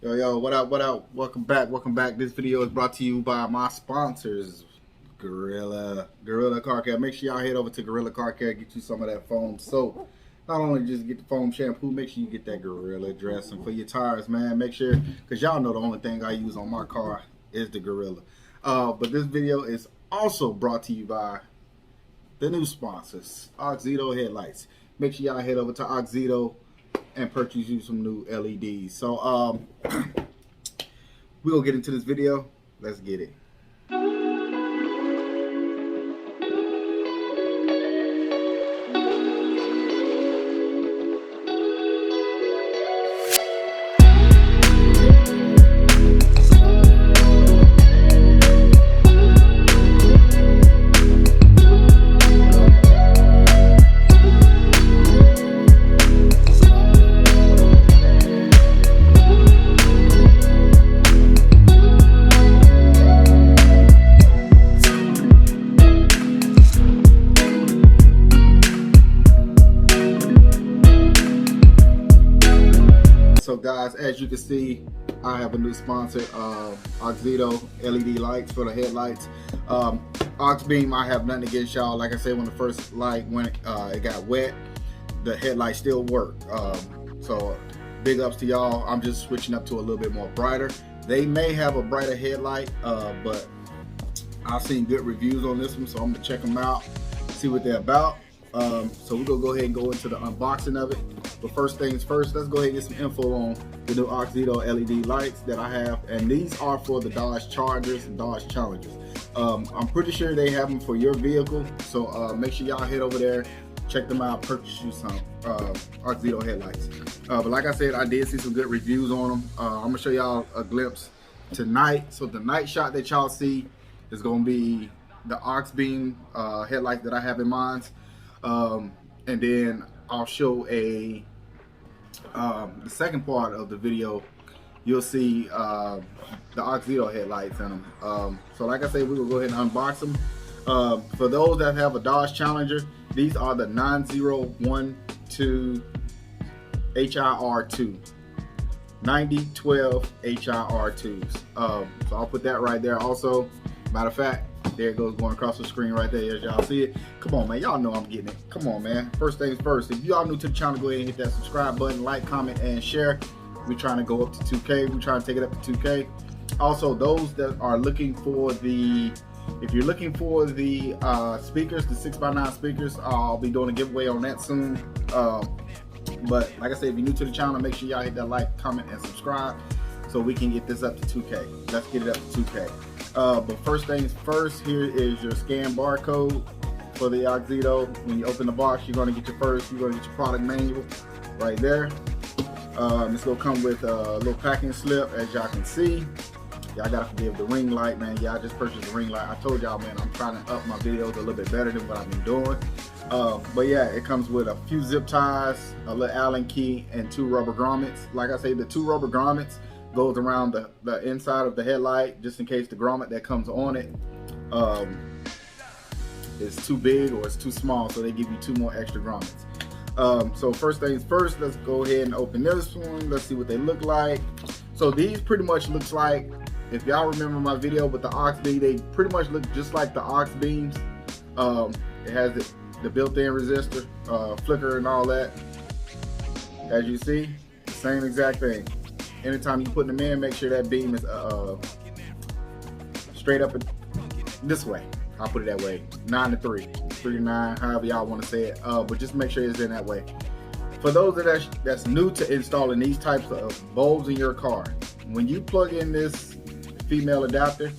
Yo, what up, what up? Welcome back. This video is brought to you by my sponsors, Gorilla Car Care. Make sure y'all head over to Gorilla Car Care, get you some of that foam soap. Not only just get the foam shampoo, make sure you get that Gorilla dressing for your tires, man. Make sure, because y'all know the only thing I use on my car is the Gorilla. But this video is also brought to you by the new sponsors, Auxito headlights. Make sure y'all head over to Auxito and purchase you some new LEDs. So we're gonna get into this video. Let's get it. So guys, as you can see, I have a new sponsor, Auxito LED lights for the headlights. Aux beam, I have nothing against y'all. Like I said, when the first light, when it got wet, the headlight still worked. So big ups to y'all. I'm just switching up to a little bit more brighter. They may have a brighter headlight, but I've seen good reviews on this one, so I'm gonna check them out, see what they're about. So we're gonna go ahead and go into the unboxing of it. But first things first, let's go ahead and get some info on the new Auxito LED lights that I have. And these are for the Dodge Chargers and Dodge Challengers. I'm pretty sure they have them for your vehicle. So make sure y'all head over there, check them out, purchase you some Auxito headlights. But like I said, I did see some good reviews on them. I'm gonna show y'all a glimpse tonight. So the night shot that y'all see is gonna be the Aux beam headlight that I have in mind. And then I'll show the second part of the video. You'll see the Auxito headlights in them. So like I said, we're gonna go ahead and unbox them. For those that have a Dodge Challenger, these are the 9012 HIR2. 9012 HIR2s. So I'll put that right there also. Matter of fact, there it goes, going across the screen right there as y'all see it. Come on, man, y'all know I'm getting it. Come on, man. First things first, if y'all new to the channel, go ahead and hit that subscribe button, like, comment, and share. We're trying to go up to 2K. We're trying to take it up to 2K. Also, those that are looking for the, if you're looking for the speakers, the 6x9 speakers, I'll be doing a giveaway on that soon. But like I said, if you're new to the channel, make sure y'all hit that like, comment, and subscribe so we can get this up to 2K. Let's get it up to 2K. But first things first, here is your scan barcode for the Auxito. When you open the box, you're gonna get your product manual right there. It's gonna come with a little packing slip, as y'all can see. Y'all gotta forgive the ring light, man. Yeah, I just purchased the ring light. I told y'all, man, I'm trying to up my videos a little bit better than what I've been doing. But yeah, it comes with a few zip ties, a little Allen key, and 2 rubber grommets. Like I say, the 2 rubber grommets goes around the inside of the headlight, just in case the grommet that comes on it is too big or it's too small, so they give you 2 more extra grommets. So first things first, let's go ahead and open this one. Let's see what they look like. So these pretty much looks like, if y'all remember my video with the Aux beam, they pretty much look just like the Aux beams. It has the built-in resistor, flicker and all that. As you see, same exact thing. Anytime you're putting them in, make sure that beam is straight up this way. I'll put it that way. 9 to 3, 3 to 9, however y'all want to say it. But just make sure it's in that way. For those that's new to installing these types of bulbs in your car, when you plug in this female adapter,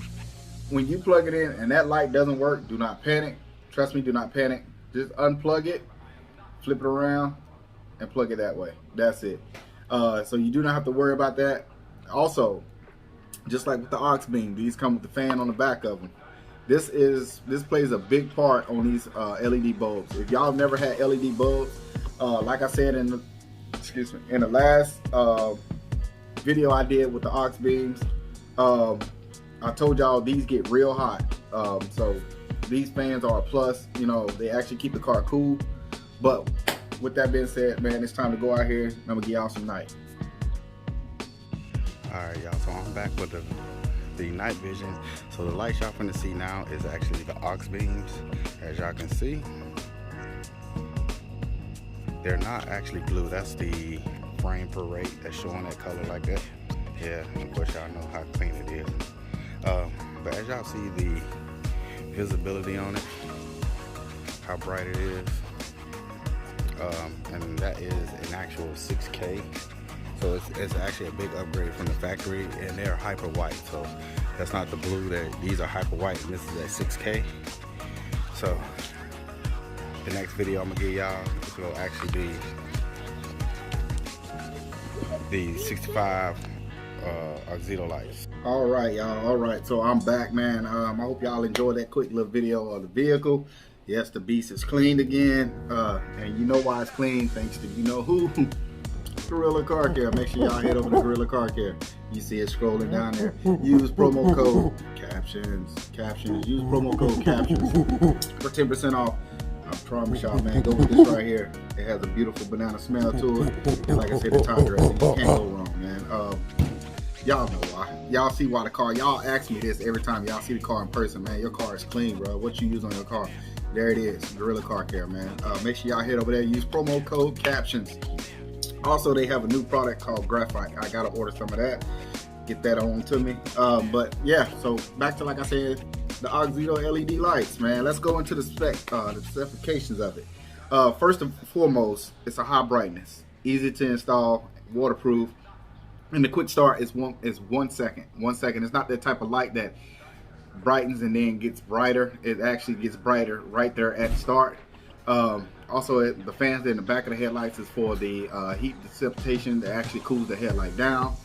when you plug it in and that light doesn't work, do not panic. Trust me, do not panic. Just unplug it, flip it around, and plug it that way. That's it. So you do not have to worry about that. Also, just like with the Aux beam, these come with the fan on the back of them. This plays a big part on these LED bulbs. If y'all never had LED bulbs, like I said in the last video I did with the Aux beams, I told y'all these get real hot. So these fans are a plus. You know, they actually keep the car cool. But with that being said, man, it's time to go out here and I'm gonna give y'all some night. Alright y'all, so I'm back with the night vision. So the lights y'all finna see now is actually the aux beams. As y'all can see, they're not actually blue. That's the frame per rate that's showing that color like that. Yeah, of course y'all know how clean it is. But as y'all see the visibility on it, how bright it is, and that is an actual 6K. So it's actually a big upgrade from the factory, and they're hyper white. So that's not the blue, these are hyper white, and this is at 6K. So the next video I'm gonna give y'all will actually be the 65 Auxito lights. All right, y'all. All right, so I'm back, man. I hope y'all enjoyed that quick little video of the vehicle. Yes, the beast is cleaned again, and you know why it's clean, thanks to you know who. Gorilla Car Care. Make sure y'all head over to Gorilla Car Care. You see it scrolling down there. Use promo code captions. Use promo code captions for 10% off. I promise y'all, man. Go with this right here. It has a beautiful banana smell to it. And like I said, the top dressing, you can't go wrong, man. Y'all know why. Y'all see why the car. Y'all ask me this every time y'all see the car in person, man. Your car is clean, bro. What you use on your car? There it is. Gorilla Car Care, man. Make sure y'all head over there. Use promo code captions. Also, they have a new product called graphite. I gotta order some of that. Get that on to me. But yeah, so back to, like I said, the Auxito LED lights, man. Let's go into the specifications of it. First and foremost, it's a high brightness, easy to install, waterproof, and the quick start is 1 second. 1 second. It's not that type of light that brightens and then gets brighter. It actually gets brighter right there at start. Also, the fans in the back of the headlights is for the heat dissipation that actually cools the headlight down.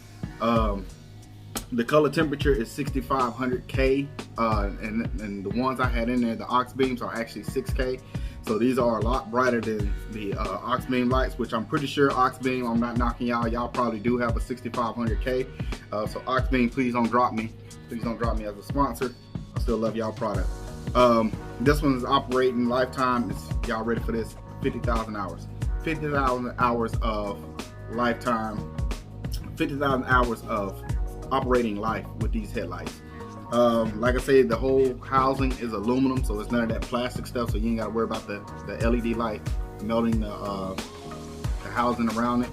The color temperature is 6500K, and the ones I had in there, the aux beams, are actually 6K. So these are a lot brighter than the aux beam lights, which I'm pretty sure aux beam, I'm not knocking y'all. Y'all probably do have a 6500K. So aux beam, please don't drop me. Please don't drop me as a sponsor. I still love y'all product. This one is operating lifetime. Y'all ready for this? 50,000 hours. 50,000 hours of lifetime. 50,000 hours of operating life with these headlights. Like I said, the whole housing is aluminum, so it's none of that plastic stuff. So you ain't got to worry about the LED light melting the housing around it.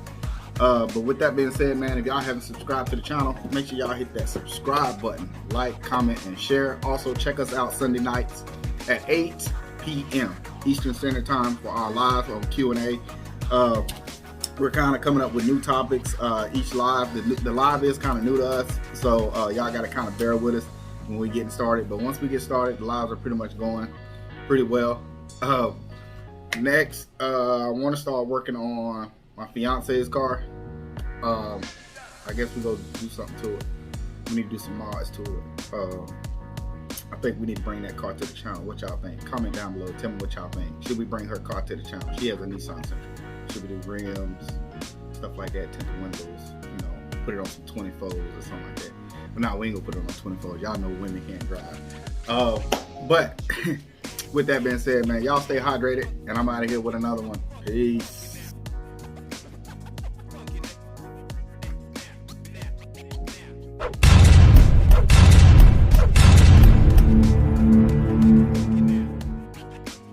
But with that being said, man, if y'all haven't subscribed to the channel, make sure y'all hit that subscribe button, like, comment, and share. Also, check us out Sunday nights at 8 p.m. Eastern Standard Time for our live on Q&A. We're kind of coming up with new topics each live. The live is kind of new to us, so y'all got to kind of bear with us when we're getting started. But once we get started, the lives are pretty much going pretty well. Next, I want to start working on my fiance's car. I guess we go do something to it. We need to do some mods to it. I think we need to bring that car to the channel. What y'all think? Comment down below. Tell me what y'all think. Should we bring her car to the channel? She has a Nissan Sentra. Should we do rims, stuff like that, tinted windows, you know, put it on some 24s or something like that. But now we ain't gonna put it on 24s. Y'all know women can't drive. But with that being said, man, y'all stay hydrated, and I'm out of here with another one. Peace.